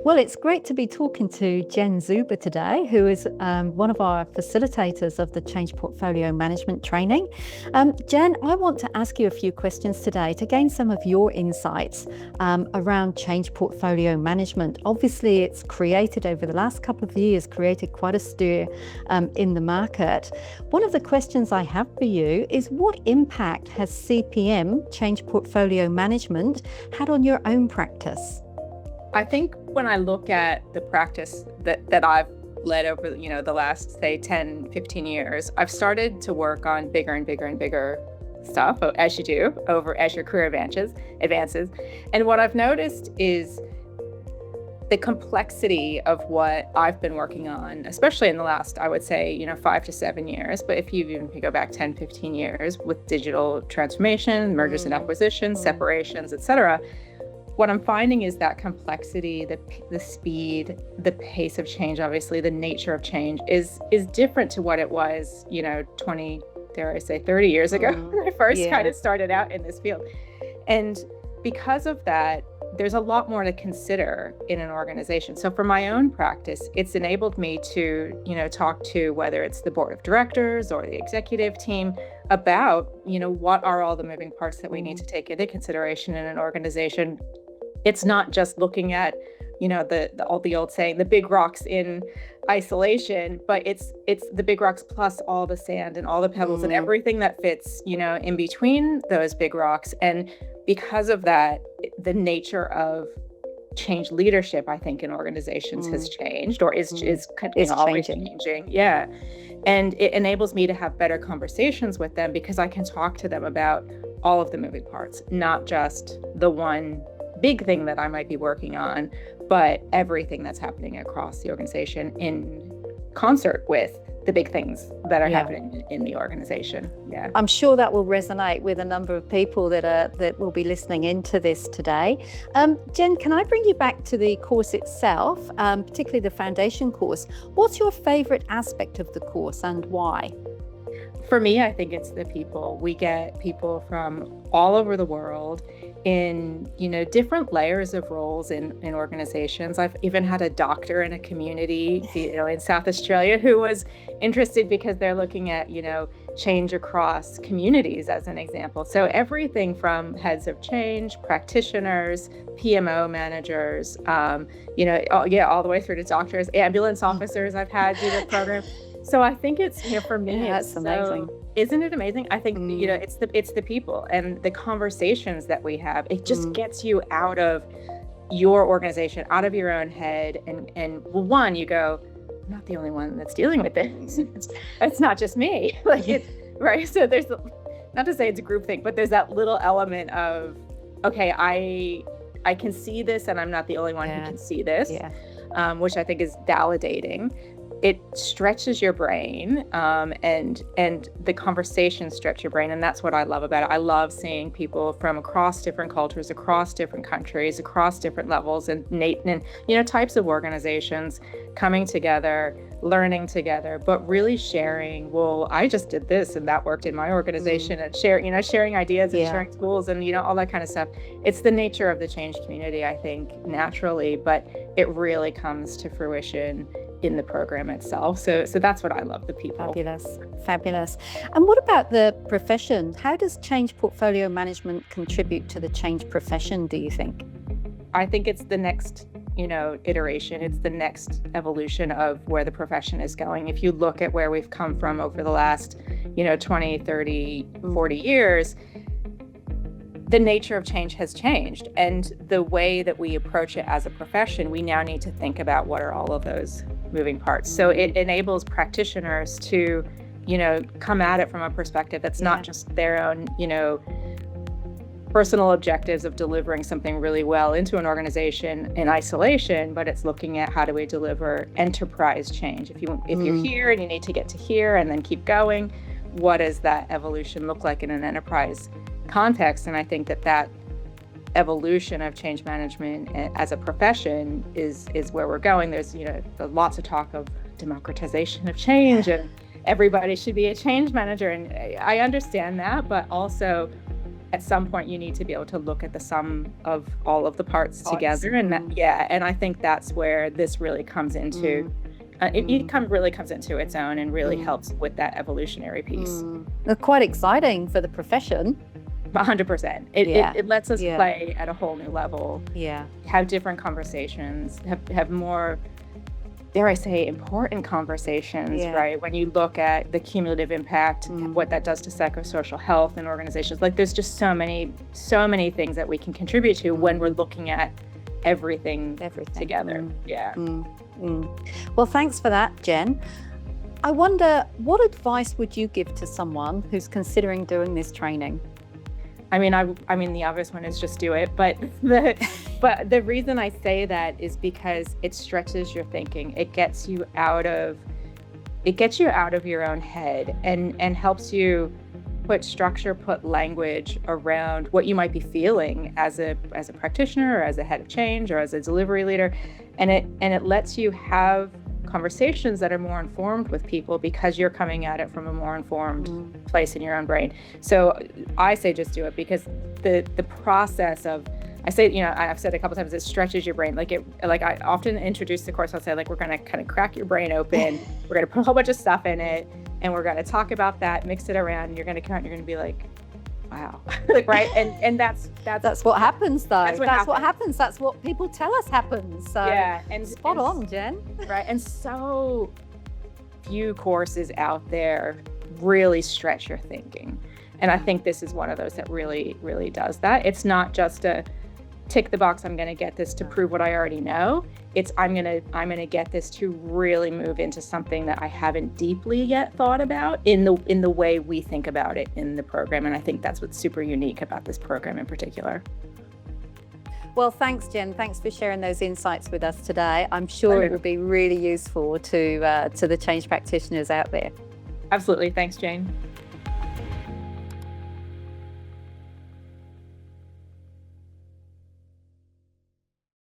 Well, it's great to be talking to Jenn Zuber today, who is one of our facilitators of the Change Portfolio Management training. Jenn, I want to ask you a few questions today to gain some of your insights around Change Portfolio Management. Obviously, it's created over the last couple of years, created quite a stir in the market. One of the questions I have for you is, what impact has CPM, Change Portfolio Management, had on your own practice? I think when I look at the practice that I've led over, the last, say, 10, 15 years, I've started to work on bigger and bigger and bigger stuff, as you do, as your career advances. And what I've noticed is the complexity of what I've been working on, especially in the last, I would say, 5 to 7 years. But if you go back 10, 15 years with digital transformation, mergers and acquisitions, separations, et cetera, what I'm finding is that complexity, the speed, the pace of change, obviously the nature of change is different to what it was, 20, dare I say 30 years ago when I first kind of started out in this field. And because of that, there's a lot more to consider in an organization. So for my own practice, it's enabled me to, talk to whether it's the board of directors or the executive team about, what are all the moving parts that we need to take into consideration in an organization. It's not just looking at, the old saying, the big rocks in isolation, but it's the big rocks plus all the sand and all the pebbles and everything that fits, in between those big rocks. And because of that, the nature of change leadership, I think, in organizations has changed, or is always changing. Yeah. And it enables me to have better conversations with them because I can talk to them about all of the moving parts, not just the one big thing that I might be working on, but everything that's happening across the organization in concert with the big things that are happening in the organization. Yeah, I'm sure that will resonate with a number of people that will be listening into this today. Jenn, can I bring you back to the course itself, particularly the foundation course? What's your favorite aspect of the course and why? For me, I think it's the people. We get people from all over the world in, different layers of roles in organizations. I've even had a doctor in a community, in South Australia who was interested because they're looking at, change across communities as an example. So everything from heads of change, practitioners, PMO managers, all the way through to doctors, ambulance officers I've had do the program. So I think it's, for me, it's amazing. Isn't it amazing? I think, it's the people and the conversations that we have. It just gets you out of your organization, out of your own head. And one, you go, I'm not the only one that's dealing with this. It's not just me. Right? So there's, not to say it's a group thing, but there's that little element of, okay, I can see this and I'm not the only one who can see this, which I think is validating. It stretches your brain, and the conversations stretch your brain, and that's what I love about it. I love seeing people from across different cultures, across different countries, across different levels and types of organizations coming together, learning together, but really sharing. Well, I just did this and that worked in my organization, and sharing ideas and sharing tools and all that kind of stuff. It's the nature of the change community, I think, naturally, but it really comes to fruition in the program itself. So that's what I love, the people. Fabulous. And what about the profession? How does change portfolio management contribute to the change profession, do you think? I think it's the next, iteration. It's the next evolution of where the profession is going. If you look at where we've come from over the last, 20, 30, 40 years, the nature of change has changed. And the way that we approach it as a profession, we now need to think about what are all of those moving parts. So it enables practitioners to, come at it from a perspective that's not just their own, personal objectives of delivering something really well into an organization in isolation, but it's looking at how do we deliver enterprise change. If you're here and you need to get to here and then keep going, what does that evolution look like in an enterprise context? And I think that evolution of change management as a profession is where we're going. There's lots of talk of democratization of change and everybody should be a change manager, and I understand that, but also at some point you need to be able to look at the sum of all of the parts together. And and I think that's where this really comes into really comes into its own and really helps with that evolutionary piece. They're quite exciting for the profession. 100%. It lets us play at a whole new level. Yeah. Have different conversations, have more, dare I say, important conversations, right? When you look at the cumulative impact, what that does to psychosocial health and organizations, like there's just so many things that we can contribute to when we're looking at everything together. Well, thanks for that, Jen. I wonder, what advice would you give to someone who's considering doing this training? I mean, the obvious one is just do it. But the reason I say that is because it stretches your thinking. It gets you out of your own head and helps you put structure, put language around what you might be feeling as a practitioner or as a head of change or as a delivery leader. And it lets you have conversations that are more informed with people because you're coming at it from a more informed place in your own brain. So I say just do it, because the process of, I say, I've said a couple times, it stretches your brain. Like I often introduce the course, I'll say, like, we're going to kind of crack your brain open. We're going to put a whole bunch of stuff in it and we're going to talk about that, mix it around, and you're going to come out and you're going to be like, wow. Like, right. And that's what happens though. That's what happens. That's what people tell us happens. So and spot on, Jen. Right. And so few courses out there really stretch your thinking. And I think this is one of those that really, really does that. It's not just a tick the box, I'm going to get this to prove what I already know. It's I'm going to get this to really move into something that I haven't deeply yet thought about in the way we think about it in the program. And I think that's what's super unique about this program in particular. Well, thanks, Jen. Thanks for sharing those insights with us today. I'm sure it will be really useful to the change practitioners out there. Absolutely. Thanks, Jane.